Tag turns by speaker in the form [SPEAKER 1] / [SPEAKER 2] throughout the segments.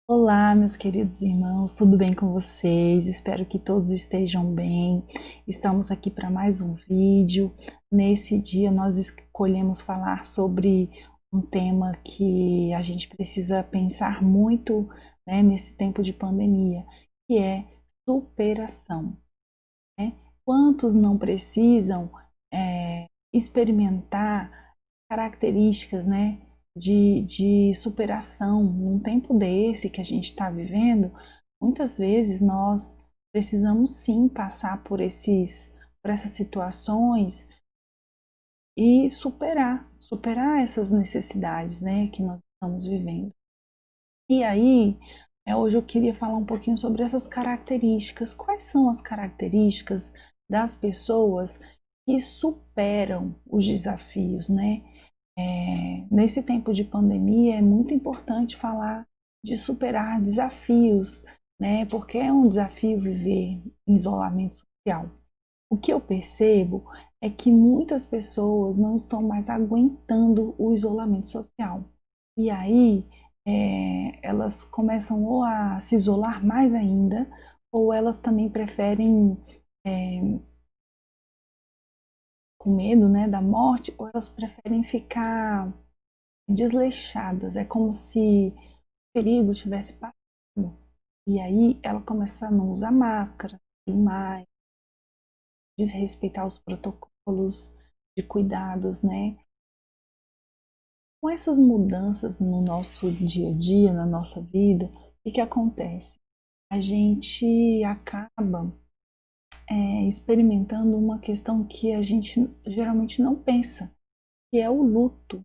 [SPEAKER 1] Olá, meus queridos irmãos, tudo bem com vocês? Espero que todos estejam bem. Estamos aqui para mais um vídeo. Nesse dia, nós escolhemos falar sobre um tema que a gente precisa pensar muito, né, nesse tempo de pandemia, que é superação, né? Quantos não precisam experimentar características, né, de superação num tempo desse que a gente está vivendo? Muitas vezes nós precisamos sim passar por essas situações e superar essas necessidades, né, que nós estamos vivendo. E aí, hoje eu queria falar um pouquinho sobre essas características. Quais são as características das pessoas que superam os desafios, né? Nesse tempo de pandemia é muito importante falar de superar desafios, né? Porque é um desafio viver em isolamento social. O que eu percebo é que muitas pessoas não estão mais aguentando o isolamento social. E aí elas começam ou a se isolar mais ainda, ou elas também preferem, é, com medo, né, da morte, ou elas preferem ficar desleixadas. É como se o perigo tivesse passado. E aí ela começa a não usar máscara, mais, desrespeitar os protocolos de cuidados, né? Com essas mudanças no nosso dia a dia, na nossa vida, o que acontece? A gente acaba experimentando uma questão que a gente geralmente não pensa, que é o luto.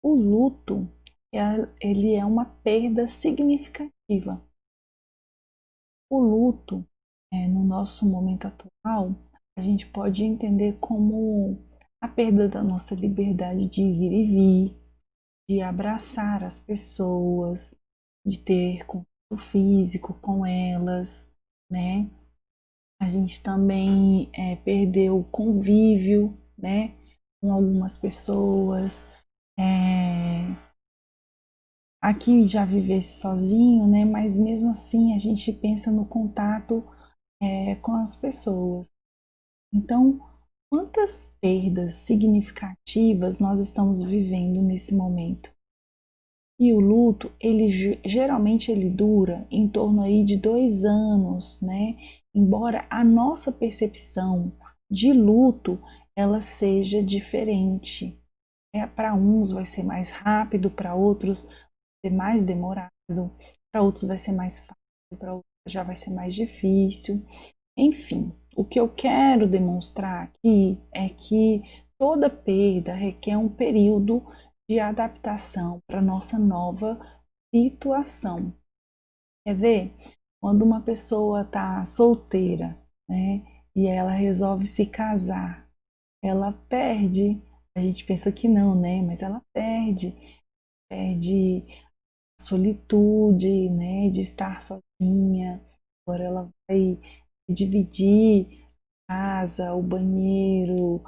[SPEAKER 1] O luto, ele é uma perda significativa. O luto, no nosso momento atual, a gente pode entender como a perda da nossa liberdade de ir e vir, de abraçar as pessoas, de ter contato físico com elas, né? A gente também perdeu o convívio, né, com algumas pessoas. É, aqui já vivesse sozinho, né, mas mesmo assim a gente pensa no contato com as pessoas. Então, quantas perdas significativas nós estamos vivendo nesse momento? E o luto, ele geralmente ele dura em torno aí de 2 anos, né? Embora a nossa percepção de luto ela seja diferente. Para uns vai ser mais rápido, para outros vai ser mais demorado, para outros vai ser mais fácil, para outros já vai ser mais difícil. Enfim, o que eu quero demonstrar aqui é que toda perda requer um período de adaptação para a nossa nova situação. Quer ver? Quando uma pessoa está solteira, né, e ela resolve se casar, ela perde, a gente pensa que não, né, mas ela perde a solitude, né, de estar sozinha. Agora ela vai dividir a casa, o banheiro,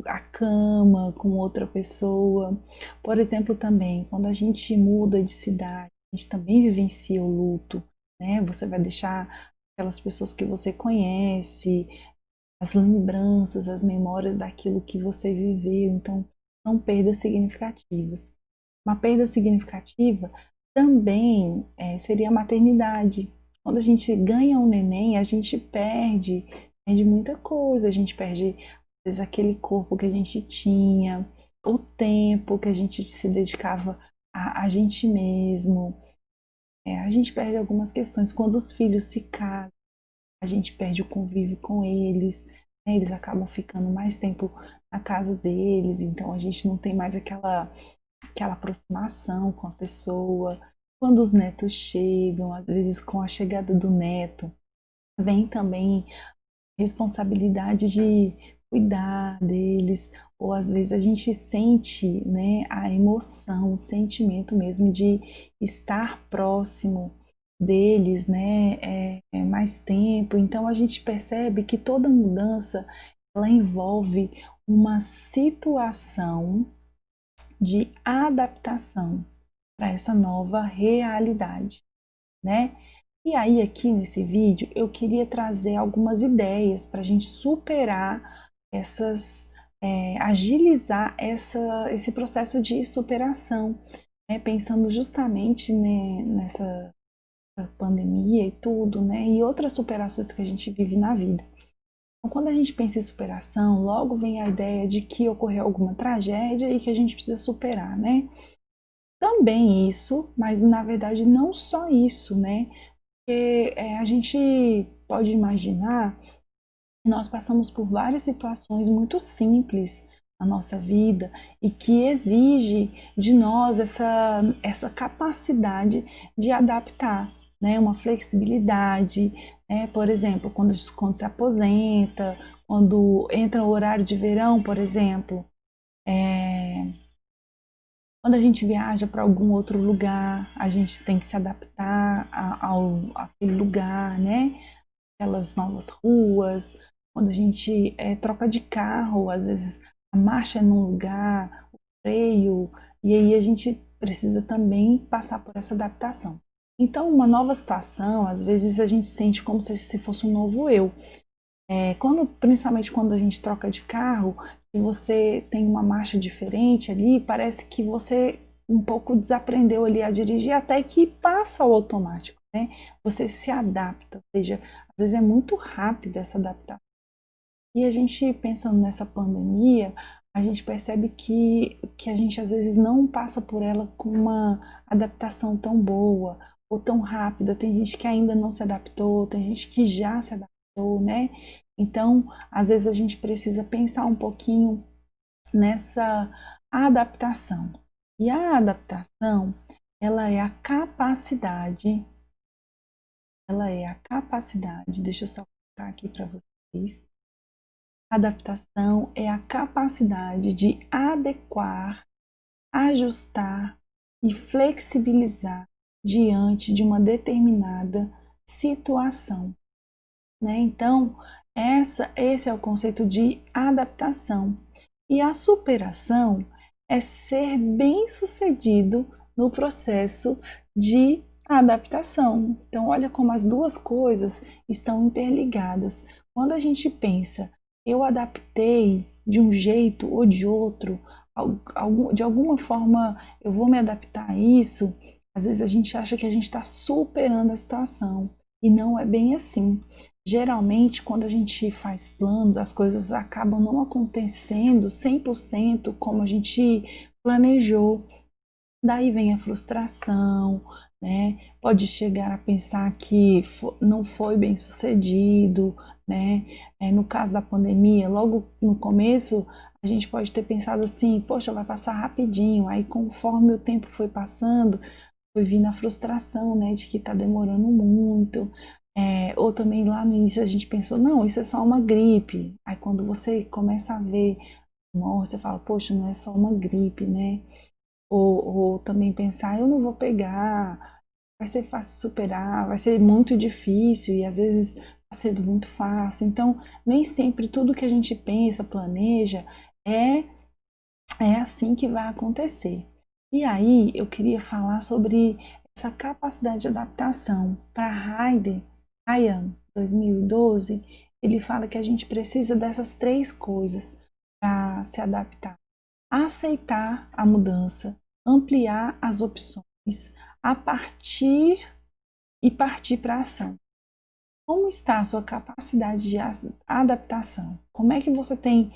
[SPEAKER 1] a cama com outra pessoa. Por exemplo, também, quando a gente muda de cidade, a gente também vivencia o luto, né? Você vai deixar aquelas pessoas que você conhece, as lembranças, as memórias daquilo que você viveu. Então, são perdas significativas. Uma perda significativa também seria a maternidade. Quando a gente ganha um neném, a gente perde muita coisa, a gente perde, às vezes, aquele corpo que a gente tinha, o tempo que a gente se dedicava a gente mesmo. A gente perde algumas questões. Quando os filhos se casam, a gente perde o convívio com eles, né? Eles acabam ficando mais tempo na casa deles, então a gente não tem mais aquela aproximação com a pessoa. Quando os netos chegam, às vezes com a chegada do neto, vem também responsabilidade de cuidar deles, ou às vezes a gente sente, né, a emoção, o sentimento mesmo de estar próximo deles, né, mais tempo. Então a gente percebe que toda mudança ela envolve uma situação de adaptação. para essa nova realidade, né? E aí aqui nesse vídeo eu queria trazer algumas ideias para a gente superar agilizar esse processo de superação, né? Pensando justamente, né, nessa pandemia e tudo, né? E outras superações que a gente vive na vida. Então, quando a gente pensa em superação, logo vem a ideia de que ocorreu alguma tragédia e que a gente precisa superar, né? Também isso, mas na verdade não só isso, né? Porque a gente pode imaginar que nós passamos por várias situações muito simples na nossa vida e que exige de nós essa capacidade de adaptar, né? Uma flexibilidade, né? Por exemplo, quando se aposenta, quando entra o horário de verão, por exemplo, quando a gente viaja para algum outro lugar, a gente tem que se adaptar àquele lugar, né? Aquelas novas ruas. Quando a gente troca de carro, às vezes a marcha é num lugar, o freio, e aí a gente precisa também passar por essa adaptação. Então, uma nova situação, às vezes a gente sente como se fosse um novo eu. Principalmente quando a gente troca de carro, e você tem uma marcha diferente ali, parece que você um pouco desaprendeu ali a dirigir até que passa ao automático, né? Você se adapta, ou seja, às vezes é muito rápido essa adaptação. E a gente pensando nessa pandemia, a gente percebe que a gente às vezes não passa por ela com uma adaptação tão boa ou tão rápida. Tem gente que ainda não se adaptou, tem gente que já se adaptou, né? Então, às vezes a gente precisa pensar um pouquinho nessa adaptação. E a adaptação, ela é a capacidade, deixa eu só colocar aqui para vocês. Adaptação é a capacidade de adequar, ajustar e flexibilizar diante de uma determinada situação, né? Então, esse é o conceito de adaptação. E a superação é ser bem-sucedido no processo de adaptação. Então, olha como as duas coisas estão interligadas. Quando a gente pensa, eu adaptei de um jeito ou de outro, de alguma forma eu vou me adaptar a isso, às vezes a gente acha que a gente está superando a situação. E não é bem assim. Geralmente, quando a gente faz planos, as coisas acabam não acontecendo 100% como a gente planejou. Daí vem a frustração, né? Pode chegar a pensar que não foi bem sucedido, né? No caso da pandemia, logo no começo, a gente pode ter pensado assim, poxa, vai passar rapidinho. Aí, conforme o tempo foi passando, foi vindo a frustração, né, de que está demorando muito. Ou também lá no início a gente pensou, não, isso é só uma gripe. Aí quando você começa a ver morte, você fala, poxa, não é só uma gripe, né? Ou também pensar, eu não vou pegar, vai ser fácil superar, vai ser muito difícil e às vezes está sendo muito fácil. Então, nem sempre tudo que a gente pensa, planeja, é, é assim que vai acontecer. E aí eu queria falar sobre essa capacidade de adaptação. Para Ryan, 2012, ele fala que a gente precisa dessas três coisas para se adaptar: aceitar a mudança, ampliar as opções, partir para a ação. Como está a sua capacidade de adaptação? Como é que você tem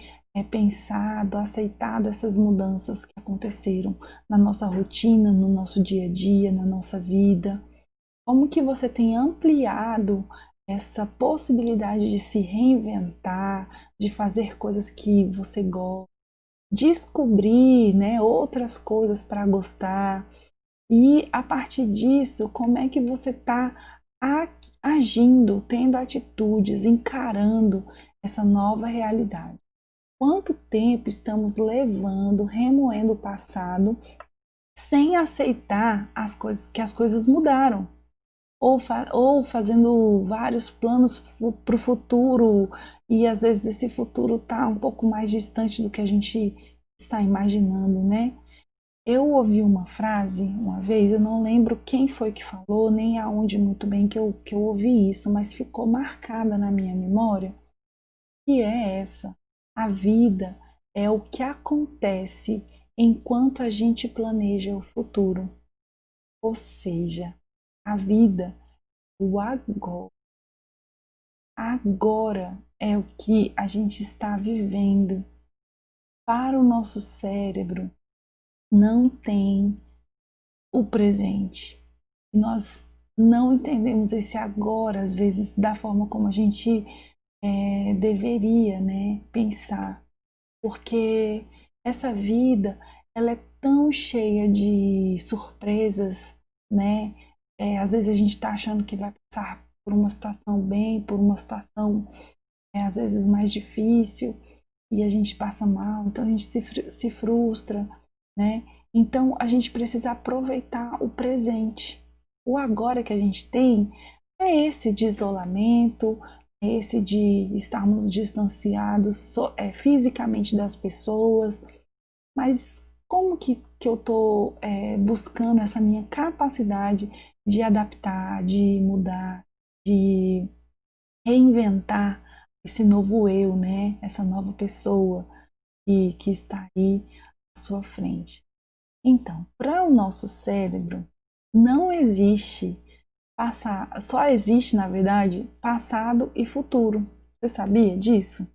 [SPEAKER 1] pensado, aceitado essas mudanças que aconteceram na nossa rotina, no nosso dia a dia, na nossa vida? Como que você tem ampliado essa possibilidade de se reinventar, de fazer coisas que você gosta, descobrir, né, outras coisas para gostar? E a partir disso, como é que você está agindo, tendo atitudes, encarando essa nova realidade? Quanto tempo estamos levando, remoendo o passado, sem aceitar que as coisas mudaram? Ou fazendo vários planos para o futuro, e às vezes esse futuro está um pouco mais distante do que a gente está imaginando, né? Eu ouvi uma frase uma vez, eu não lembro quem foi que falou, nem aonde muito bem que eu ouvi isso, mas ficou marcada na minha memória, que é essa: a vida é o que acontece enquanto a gente planeja o futuro. Ou seja, a vida, o agora. Agora é o que a gente está vivendo. Para o nosso cérebro, não tem o presente. Nós não entendemos esse agora, às vezes, da forma como a gente deveria, né, pensar. Porque essa vida, ela é tão cheia de surpresas, né? Às vezes a gente está achando que vai passar por uma situação bem, por uma situação às vezes mais difícil, e a gente passa mal, então a gente se frustra, né? Então a gente precisa aproveitar o presente. O agora que a gente tem é esse de isolamento, é esse de estarmos distanciados fisicamente das pessoas, mas como que eu estou buscando essa minha capacidade de adaptar, de mudar, de reinventar esse novo eu, né? Essa nova pessoa que está aí à sua frente. Então, para o nosso cérebro, não existe passar, só existe, na verdade, passado e futuro. Você sabia disso?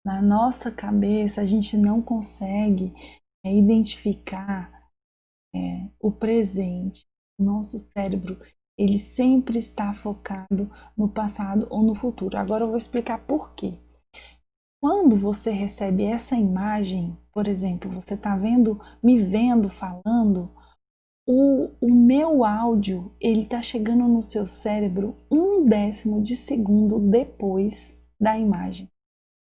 [SPEAKER 1] Na nossa cabeça, a gente não consegue identificar o presente. O nosso cérebro, ele sempre está focado no passado ou no futuro. Agora eu vou explicar por quê. Quando você recebe essa imagem, por exemplo, você está vendo, me vendo falando, o meu áudio, ele está chegando no seu cérebro 1/10 de segundo depois da imagem.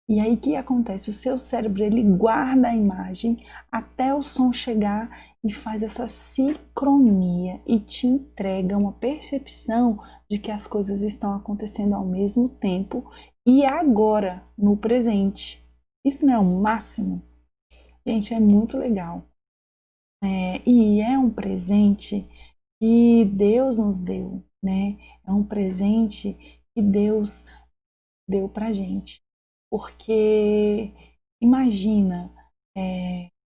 [SPEAKER 1] E aí o que acontece? O seu cérebro, ele guarda a imagem até o som chegar e faz essa sincronia e te entrega uma percepção de que as coisas estão acontecendo ao mesmo tempo e agora, no presente. Isso não é o máximo? Gente, é muito legal. E é um presente que Deus nos deu, né? É um presente que Deus deu pra gente. Porque imagina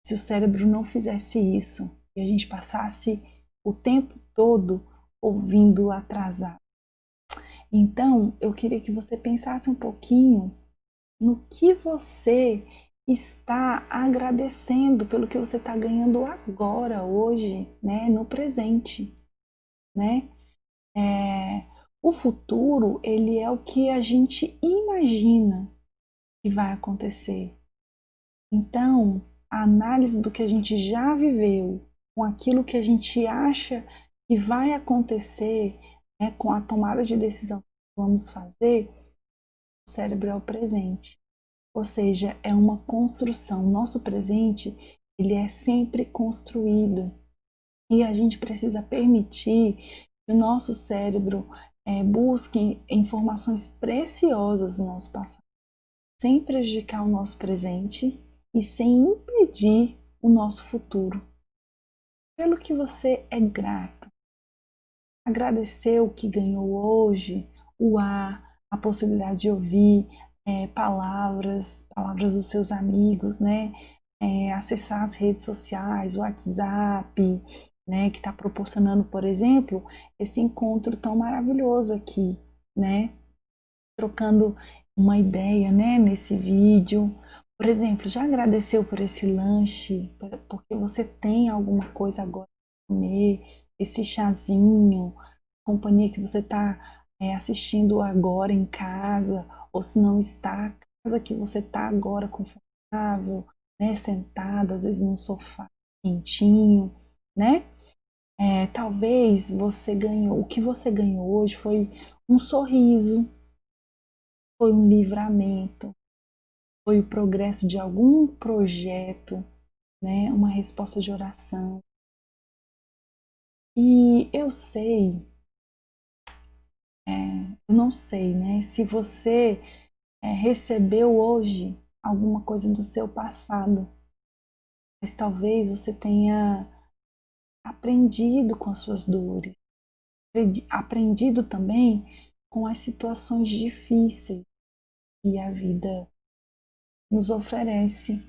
[SPEAKER 1] se o cérebro não fizesse isso e a gente passasse o tempo todo ouvindo atrasado. Então, eu queria que você pensasse um pouquinho no que você está agradecendo pelo que você está ganhando agora, hoje, né, no presente, né? O futuro, ele é o que a gente imagina que vai acontecer. Então, a análise do que a gente já viveu, com aquilo que a gente acha que vai acontecer, né, com a tomada de decisão que vamos fazer, o cérebro é o presente. Ou seja, é uma construção. Nosso presente, ele é sempre construído. E a gente precisa permitir que o nosso cérebro busque informações preciosas do nosso passado, sem prejudicar o nosso presente e sem impedir o nosso futuro. Pelo que você é grato. Agradecer o que ganhou hoje, o ar, a possibilidade de ouvir palavras dos seus amigos, né? Acessar as redes sociais, o WhatsApp, né? Que está proporcionando, por exemplo, esse encontro tão maravilhoso aqui, né? Trocando uma ideia, né? Nesse vídeo. Por exemplo, já agradeceu por esse lanche, porque você tem alguma coisa agora para comer, esse chazinho, companhia que você está assistindo agora em casa, ou se não está, a casa que você está agora confortável, né, sentado, às vezes num sofá quentinho, né? Talvez você ganhou, o que você ganhou hoje foi um sorriso, foi um livramento, foi o progresso de algum projeto, né, uma resposta de oração. E eu sei, eu não sei, né, se você recebeu hoje alguma coisa do seu passado, mas talvez você tenha aprendido com as suas dores, aprendido também com as situações difíceis que a vida nos oferece,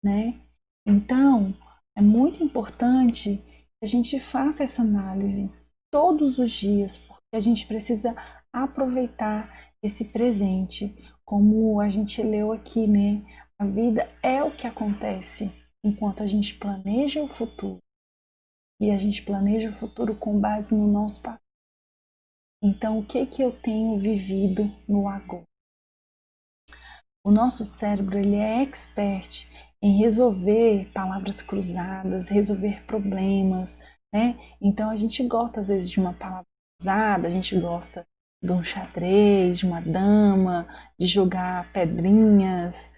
[SPEAKER 1] né? Então, é muito importante que a gente faça essa análise todos os dias, porque a gente precisa aproveitar esse presente, como a gente leu aqui, né? A vida é o que acontece enquanto a gente planeja o futuro. E a gente planeja o futuro com base no nosso passado. Então, o que eu tenho vivido no agora? O nosso cérebro, ele é expert em resolver palavras cruzadas, resolver problemas, né? Então, a gente gosta, às vezes, de uma palavra cruzada, a gente gosta de um xadrez, de uma dama, de jogar pedrinhas,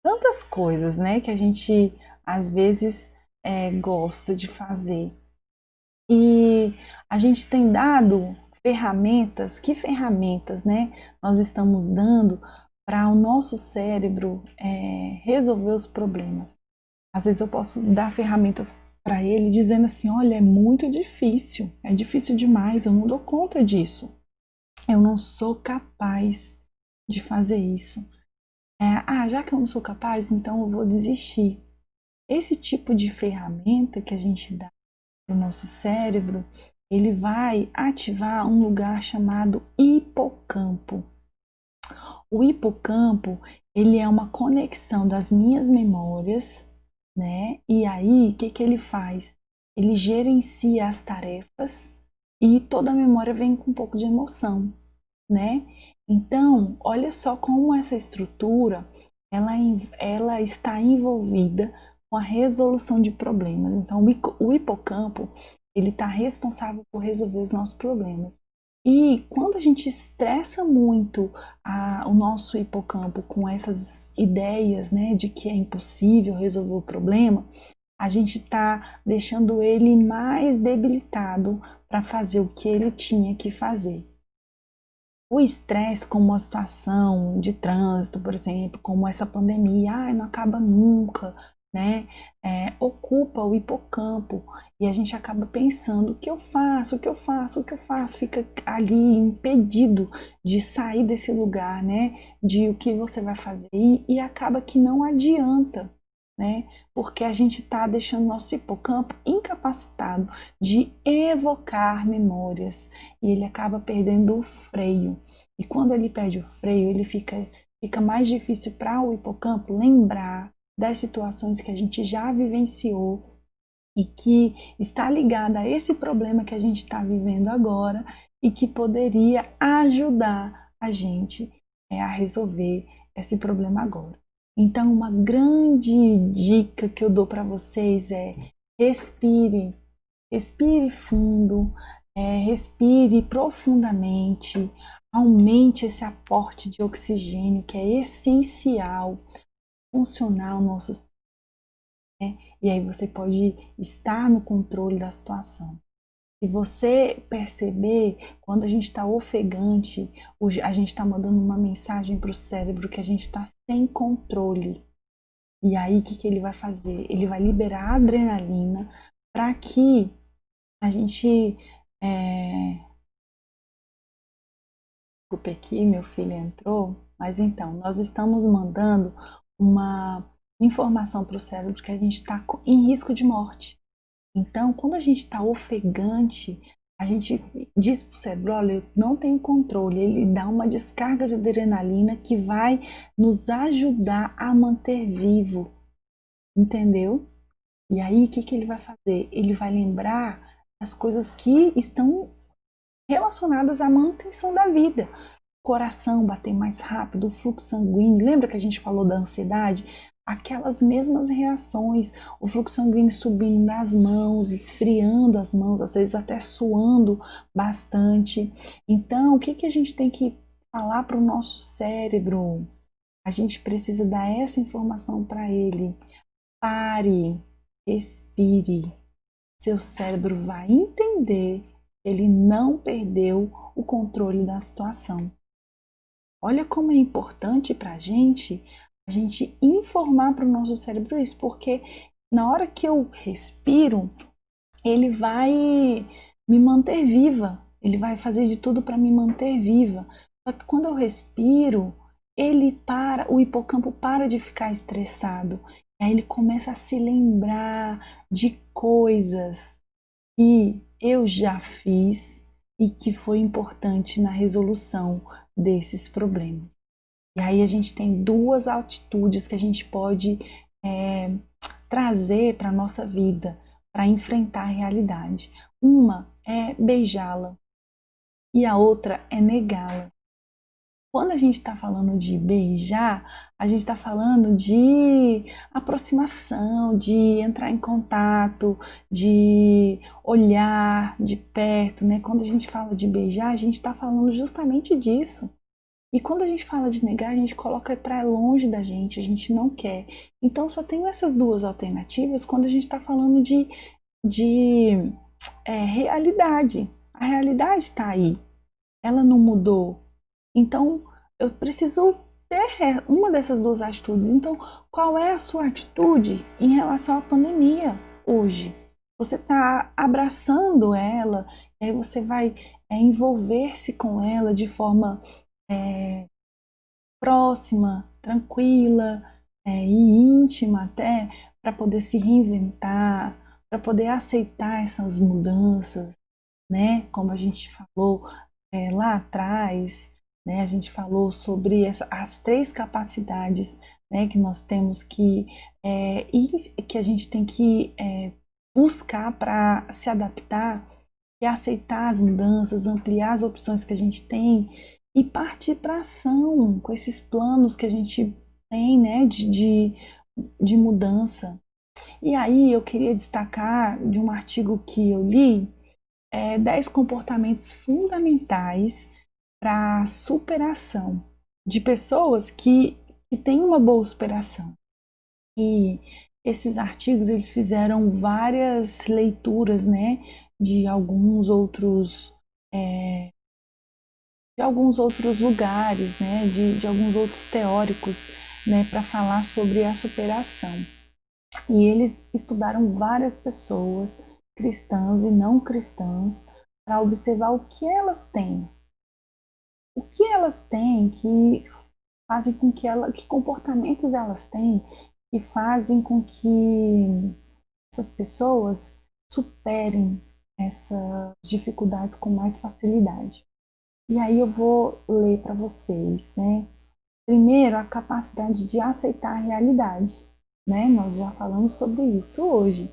[SPEAKER 1] tantas coisas, né? Que a gente, às vezes, gosta de fazer. E a gente tem dado ferramentas, que ferramentas, né, nós estamos dando para o nosso cérebro resolver os problemas. Às vezes eu posso dar ferramentas para ele dizendo assim, olha, é muito difícil, é difícil demais, eu não dou conta disso, eu não sou capaz de fazer isso. Já que eu não sou capaz, então eu vou desistir. Esse tipo de ferramenta que a gente dá para o nosso cérebro, ele vai ativar um lugar chamado hipocampo. O hipocampo, ele é uma conexão das minhas memórias, né? E aí, o que ele faz? Ele gerencia as tarefas e toda a memória vem com um pouco de emoção, né? Então, olha só como essa estrutura, ela está envolvida com a resolução de problemas. Então, o hipocampo, ele está responsável por resolver os nossos problemas. E quando a gente estressa muito o nosso hipocampo com essas ideias, né, de que é impossível resolver o problema, a gente está deixando ele mais debilitado para fazer o que ele tinha que fazer. O estresse, como uma situação de trânsito, por exemplo, como essa pandemia, não acaba nunca, né? Ocupa o hipocampo e a gente acaba pensando: o que eu faço, o que eu faço, o que eu faço? Fica ali impedido de sair desse lugar, né? De o que você vai fazer e acaba que não adianta, né? Porque a gente está deixando nosso hipocampo incapacitado de evocar memórias e ele acaba perdendo o freio. E quando ele perde o freio, ele fica mais difícil para o hipocampo lembrar das situações que a gente já vivenciou e que está ligada a esse problema que a gente está vivendo agora e que poderia ajudar a gente a resolver esse problema agora. Então, uma grande dica que eu dou para vocês é respire, respire fundo, respire profundamente, aumente esse aporte de oxigênio que é essencial funcionar o nosso cérebro, né? E aí você pode estar no controle da situação. Se você perceber, quando a gente está ofegante, a gente está mandando uma mensagem para o cérebro que a gente está sem controle. E aí, o que ele vai fazer? Ele vai liberar adrenalina para que a gente. Desculpe aqui, meu filho entrou. Mas então, nós estamos mandando uma informação para o cérebro que a gente está em risco de morte. Então, quando a gente está ofegante, a gente diz para o cérebro: olha, eu não tenho controle. Ele dá uma descarga de adrenalina que vai nos ajudar a manter vivo, entendeu? E aí, o que ele vai fazer? Ele vai lembrar as coisas que estão relacionadas à manutenção da vida. Coração bater mais rápido, o fluxo sanguíneo. Lembra que a gente falou da ansiedade? Aquelas mesmas reações, o fluxo sanguíneo subindo nas mãos, esfriando as mãos, às vezes até suando bastante. Então, o que a gente tem que falar para o nosso cérebro? A gente precisa dar essa informação para ele. Pare, respire. Seu cérebro vai entender que ele não perdeu o controle da situação. Olha como é importante para a gente A gente informar para o nosso cérebro isso, porque na hora que eu respiro, ele vai me manter viva, ele vai fazer de tudo para me manter viva. Só que quando eu respiro, o hipocampo para de ficar estressado. Aí ele começa a se lembrar de coisas que eu já fiz e que foi importante na resolução desses problemas. E aí a gente tem duas atitudes que a gente pode trazer para a nossa vida, para enfrentar a realidade. Uma é beijá-la e a outra é negá-la. Quando a gente está falando de beijar, a gente está falando de aproximação, de entrar em contato, de olhar de perto, né? Quando a gente fala de beijar, a gente está falando justamente disso. E quando a gente fala de negar, a gente coloca para longe da gente, a gente não quer. Então só tem essas duas alternativas quando a gente está falando de realidade. A realidade está aí, ela não mudou. Então eu preciso ter uma dessas duas atitudes. Então, qual é a sua atitude em relação à pandemia hoje? Você está abraçando ela, e aí você vai envolver-se com ela de forma próxima, tranquila e íntima até, para poder se reinventar, para poder aceitar essas mudanças, né? Como a gente falou lá atrás, né? A gente falou sobre as três capacidades, né? Que nós temos e que a gente tem que buscar para se adaptar e aceitar as mudanças, ampliar as opções que a gente tem e partir para ação com esses planos que a gente tem, né, de mudança. E aí eu queria destacar de um artigo que eu li, 10 comportamentos fundamentais para a superação de pessoas que têm uma boa superação. E esses artigos eles fizeram várias leituras, né, de alguns outros lugares, né, de alguns outros teóricos, né, para falar sobre a superação. E eles estudaram várias pessoas, cristãs e não cristãs, para observar o que elas têm que fazem com que comportamentos elas têm que fazem com que essas pessoas superem essas dificuldades com mais facilidade. E aí eu vou ler para vocês, né? Primeiro, a capacidade de aceitar a realidade, né? Nós já falamos sobre isso hoje.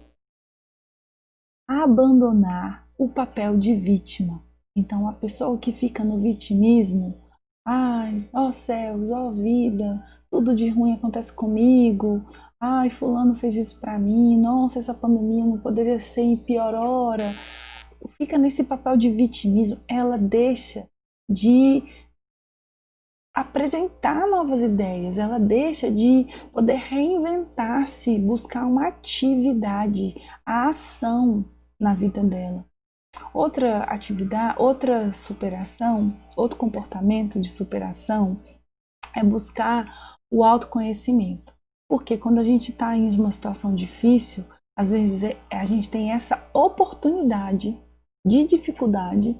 [SPEAKER 1] Abandonar o papel de vítima. Então, a pessoa que fica no vitimismo, ai, ó céus, ó vida, tudo de ruim acontece comigo, ai, fulano fez isso para mim, nossa, essa pandemia não poderia ser em pior hora. Fica nesse papel de vitimismo, ela deixa de apresentar novas ideias, ela deixa de poder reinventar-se, buscar uma atividade, a ação na vida dela. Outra atividade, outra superação, outro comportamento de superação é buscar o autoconhecimento. Porque quando a gente está em uma situação difícil, às vezes a gente tem essa oportunidade de dificuldade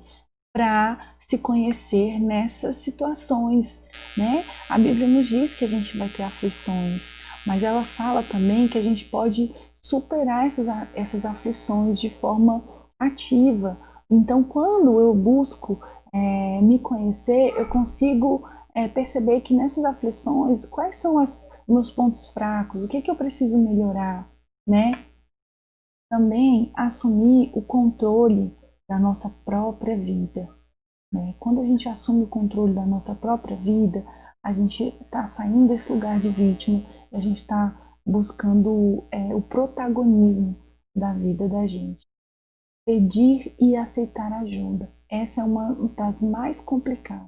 [SPEAKER 1] para se conhecer nessas situações, né? A Bíblia nos diz que a gente vai ter aflições, mas ela fala também que a gente pode superar essas aflições de forma ativa. Então, quando eu busco me conhecer, eu consigo perceber que nessas aflições, quais são os meus pontos fracos, o que eu preciso melhorar, né? Também assumir o controle da nossa própria vida, né? Quando a gente assume o controle da nossa própria vida, a gente está saindo desse lugar de vítima, a gente está buscando o protagonismo da vida da gente. Pedir e aceitar ajuda. Essa é uma das mais complicadas,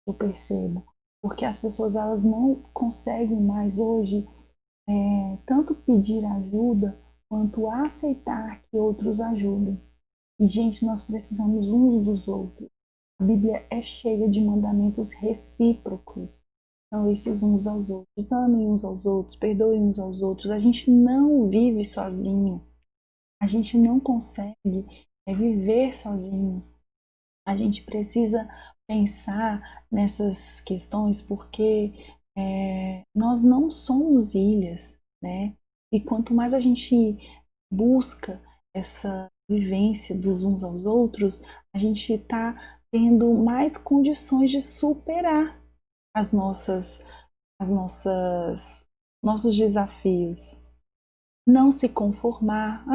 [SPEAKER 1] eu percebo, porque as pessoas elas não conseguem mais hoje tanto pedir ajuda quanto aceitar que outros ajudem. E, gente, nós precisamos uns dos outros. A Bíblia é cheia de mandamentos recíprocos. são esses uns aos outros. Amem uns aos outros, perdoem uns aos outros. A gente não vive sozinho. A gente não consegue viver sozinho. A gente precisa pensar nessas questões porque nós não somos ilhas, né? E quanto mais a gente busca essa vivência dos uns aos outros, a gente está tendo mais condições de superar as nossas, as nossas, nossos desafios. Não se conformar.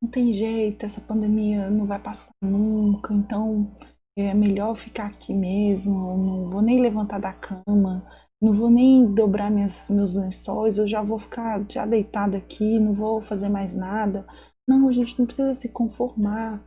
[SPEAKER 1] Não tem jeito, essa pandemia não vai passar nunca, então é melhor ficar aqui mesmo, não vou nem levantar da cama, não vou nem dobrar meus lençóis, eu já vou ficar já deitada aqui, não vou fazer mais nada. Não, a gente não precisa se conformar.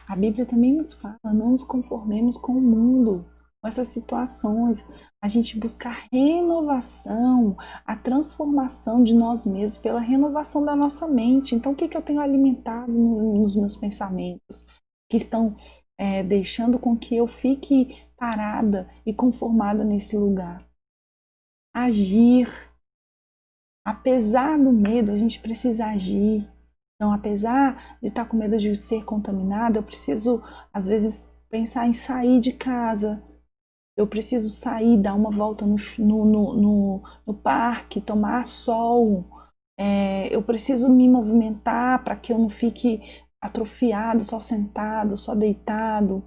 [SPEAKER 1] A Bíblia também nos fala, não nos conformemos com o mundo, com essas situações. A gente buscar renovação, a transformação de nós mesmos pela renovação da nossa mente. Então, o que eu tenho alimentado nos meus pensamentos? Que estão deixando com que eu fique parada e conformada nesse lugar. Agir. Apesar do medo, a gente precisa agir. Então, apesar de estar com medo de ser contaminada, eu preciso, às vezes, pensar em sair de casa. Eu preciso sair, dar uma volta no parque, tomar sol. Eu preciso me movimentar para que eu não fique atrofiado, só sentado, só deitado.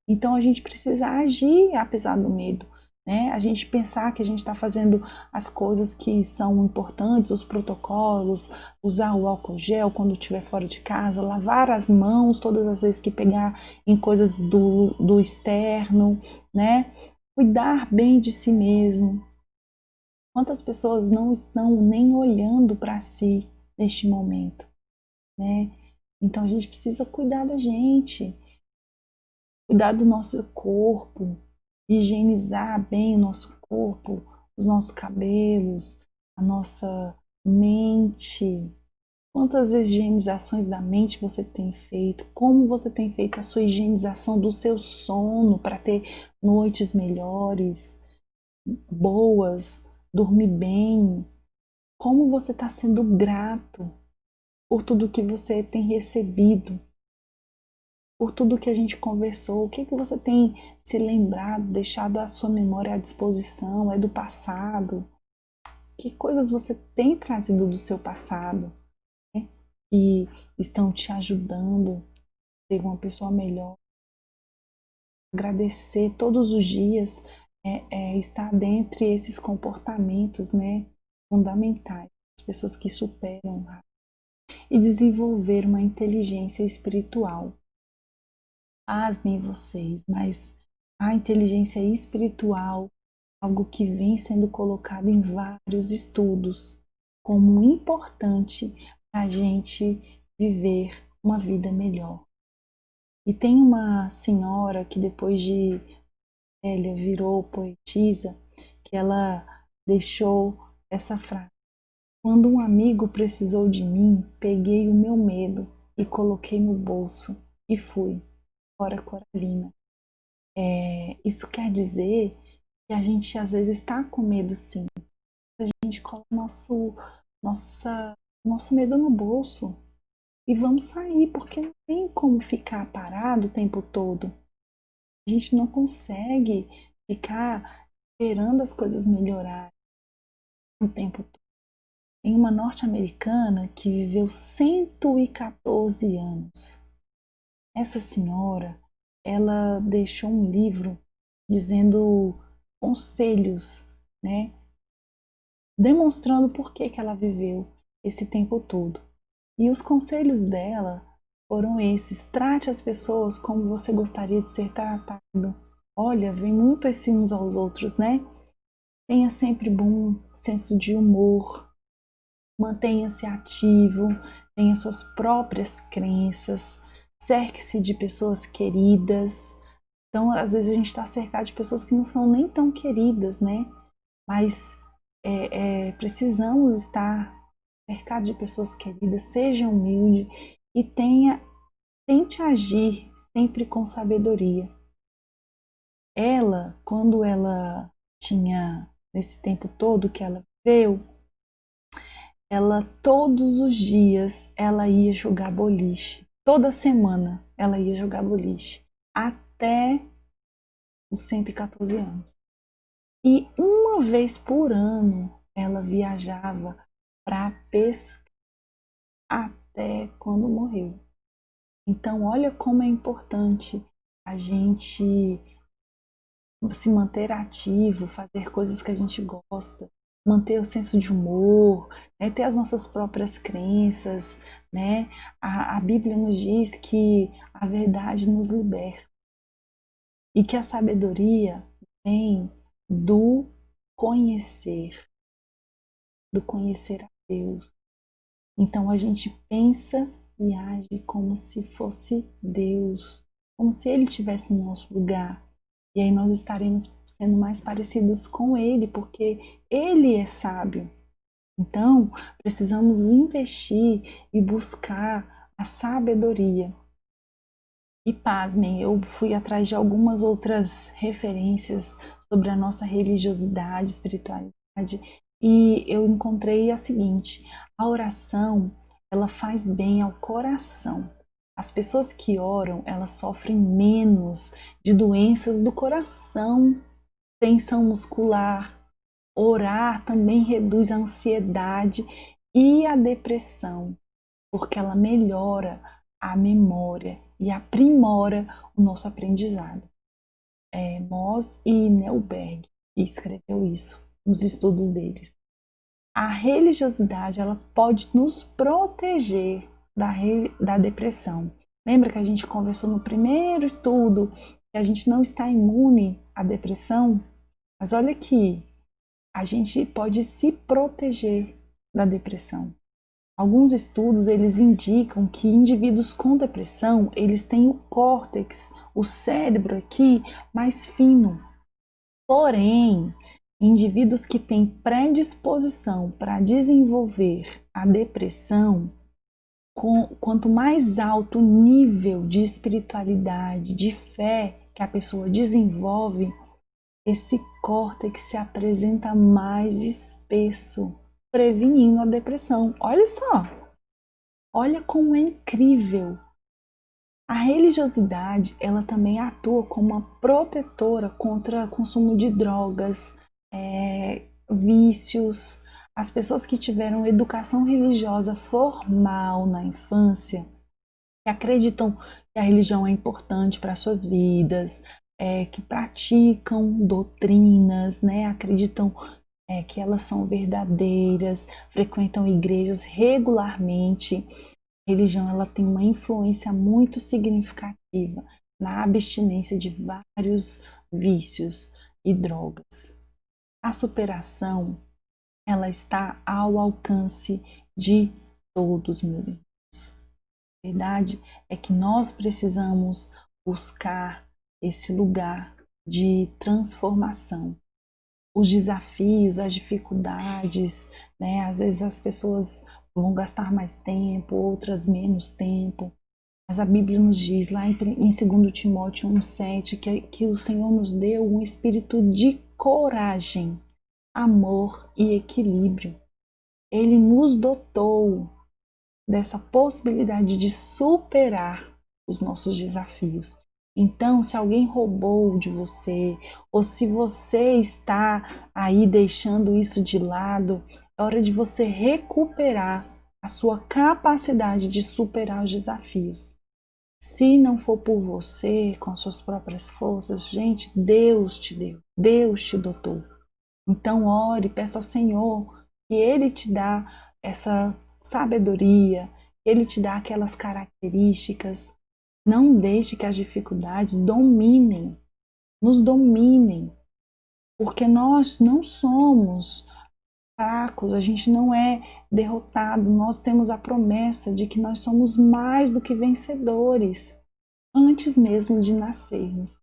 [SPEAKER 1] Então, a gente precisa agir apesar do medo. Né? A gente pensar que a gente está fazendo as coisas que são importantes, os protocolos, usar o álcool gel quando estiver fora de casa, lavar as mãos todas as vezes que pegar em coisas do externo, né? Cuidar bem de si mesmo. Quantas pessoas não estão nem olhando para si neste momento, né? Então a gente precisa cuidar da gente, cuidar do nosso corpo, higienizar bem o nosso corpo, os nossos cabelos, a nossa mente. Quantas higienizações da mente você tem feito? Como você tem feito a sua higienização do seu sono para ter noites melhores, boas, dormir bem? Como você está sendo grato por tudo que você tem recebido? Por tudo que a gente conversou, o que você tem se lembrado, deixado a sua memória à disposição, é do passado? Que coisas você tem trazido do seu passado, né? Que estão te ajudando a ser uma pessoa melhor? Agradecer todos os dias estar dentre esses comportamentos, né, fundamentais, as pessoas que superam e desenvolver uma inteligência espiritual. Pasmem vocês, mas a inteligência espiritual, algo que vem sendo colocado em vários estudos como importante para a gente viver uma vida melhor. E tem uma senhora que depois de velha virou poetisa, que ela deixou essa frase: quando um amigo precisou de mim, peguei o meu medo e coloquei no bolso e fui. Cora Coralina. Isso quer dizer que a gente às vezes está com medo, sim. A gente coloca nosso medo no bolso e vamos sair, porque não tem como ficar parado o tempo todo. A gente não consegue ficar esperando as coisas melhorarem o tempo todo. Tem uma norte-americana que viveu 114 anos. Essa senhora, ela deixou um livro dizendo conselhos, né? Demonstrando por que ela viveu esse tempo todo. E os conselhos dela foram esses: trate as pessoas como você gostaria de ser tratado. Olha, vem muito esse uns aos outros, né? Tenha sempre bom senso de humor, mantenha-se ativo, tenha suas próprias crenças, cerque-se de pessoas queridas. Então, às vezes a gente está cercado de pessoas que não são nem tão queridas, né? Mas precisamos estar cercado de pessoas queridas. Seja humilde e tente agir sempre com sabedoria. Ela, quando ela tinha, nesse tempo todo que ela viveu, ela todos os dias ela ia jogar boliche. Toda semana ela ia jogar boliche. Até os 114 anos. E uma vez por ano ela viajava para pescar até quando morreu. Então, olha como é importante a gente se manter ativo, fazer coisas que a gente gosta, manter o senso de humor, né, ter as nossas próprias crenças, né? A Bíblia nos diz que a verdade nos liberta e que a sabedoria vem do conhecer, do conhecer a Deus. Então a gente pensa e age como se fosse Deus, como se Ele estivesse no nosso lugar. E aí nós estaremos sendo mais parecidos com Ele, porque Ele é sábio. Então, precisamos investir e buscar a sabedoria. E pasmem, eu fui atrás de algumas outras referências sobre a nossa religiosidade, espiritualidade, e eu encontrei a seguinte: a oração, ela faz bem ao coração. As pessoas que oram, elas sofrem menos de doenças do coração, tensão muscular. Orar também reduz a ansiedade e a depressão, porque ela melhora a memória e aprimora o nosso aprendizado. Moss e Neuberg escreveu isso nos estudos deles. A religiosidade ela pode nos proteger da depressão. Lembra que a gente conversou no primeiro estudo que a gente não está imune à depressão? Mas olha aqui, a gente pode se proteger da depressão. Alguns estudos eles indicam que indivíduos com depressão, eles têm o córtex, o cérebro aqui mais fino. Porém, indivíduos que têm predisposição para desenvolver a depressão, quanto mais alto o nível de espiritualidade, de fé que a pessoa desenvolve, esse córtex se apresenta mais espesso, prevenindo a depressão. Olha só, olha como é incrível. A religiosidade, ela também atua como uma protetora contra o consumo de drogas, vícios. As pessoas que tiveram educação religiosa formal na infância, que acreditam que a religião é importante para suas vidas, que praticam doutrinas, né? Acreditam que elas são verdadeiras, frequentam igrejas regularmente. A religião ela tem uma influência muito significativa na abstinência de vários vícios e drogas. A superação ela está ao alcance de todos, meus irmãos. A verdade é que nós precisamos buscar esse lugar de transformação. Os desafios, as dificuldades, né? Às vezes as pessoas vão gastar mais tempo, outras menos tempo. Mas a Bíblia nos diz lá em 2 Timóteo 1,7 que o Senhor nos deu um espírito de coragem, amor e equilíbrio. Ele nos dotou dessa possibilidade de superar os nossos desafios. Então, se alguém roubou de você, ou se você está aí deixando isso de lado, é hora de você recuperar a sua capacidade de superar os desafios. Se não for por você, com as suas próprias forças, gente, Deus te deu, Deus te dotou. Então, ore, peça ao Senhor que Ele te dá essa sabedoria, Ele te dá aquelas características. Não deixe que as dificuldades nos dominem, porque nós não somos fracos, a gente não é derrotado, nós temos a promessa de que nós somos mais do que vencedores, antes mesmo de nascermos.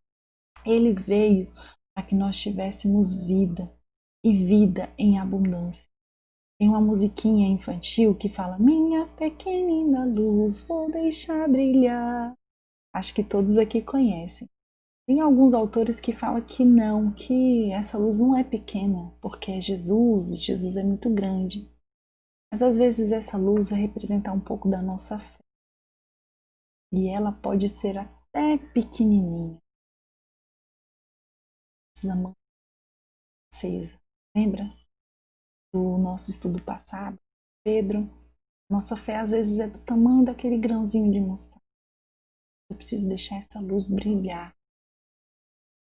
[SPEAKER 1] Ele veio para que nós tivéssemos vida e vida em abundância. Tem uma musiquinha infantil que fala: minha pequenina luz, vou deixar brilhar. Acho que todos aqui conhecem. Tem alguns autores que falam que não, que essa luz não é pequena, porque é Jesus, Jesus é muito grande. Mas às vezes essa luz vai representar um pouco da nossa fé. E ela pode ser até pequenininha. Precisa manter acesa. Lembra do nosso estudo passado? Pedro, nossa fé às vezes é do tamanho daquele grãozinho de mostarda. Eu preciso deixar essa luz brilhar.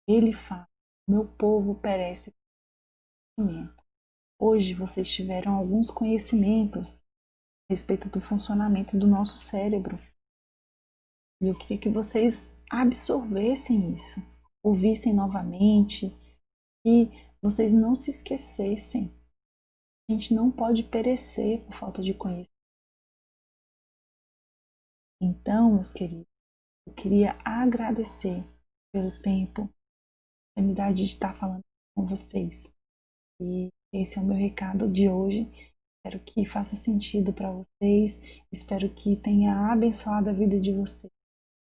[SPEAKER 1] Ele fala, meu povo perece por conhecimento. Hoje vocês tiveram alguns conhecimentos a respeito do funcionamento do nosso cérebro. E eu queria que vocês absorvessem isso, ouvissem novamente e vocês não se esquecessem. A gente não pode perecer por falta de conhecimento. Então, meus queridos, eu queria agradecer pelo tempo, a oportunidade de estar falando com vocês. E esse é o meu recado de hoje. Espero que faça sentido para vocês. Espero que tenha abençoado a vida de vocês.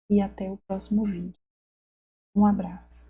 [SPEAKER 1] E até o próximo vídeo. Um abraço.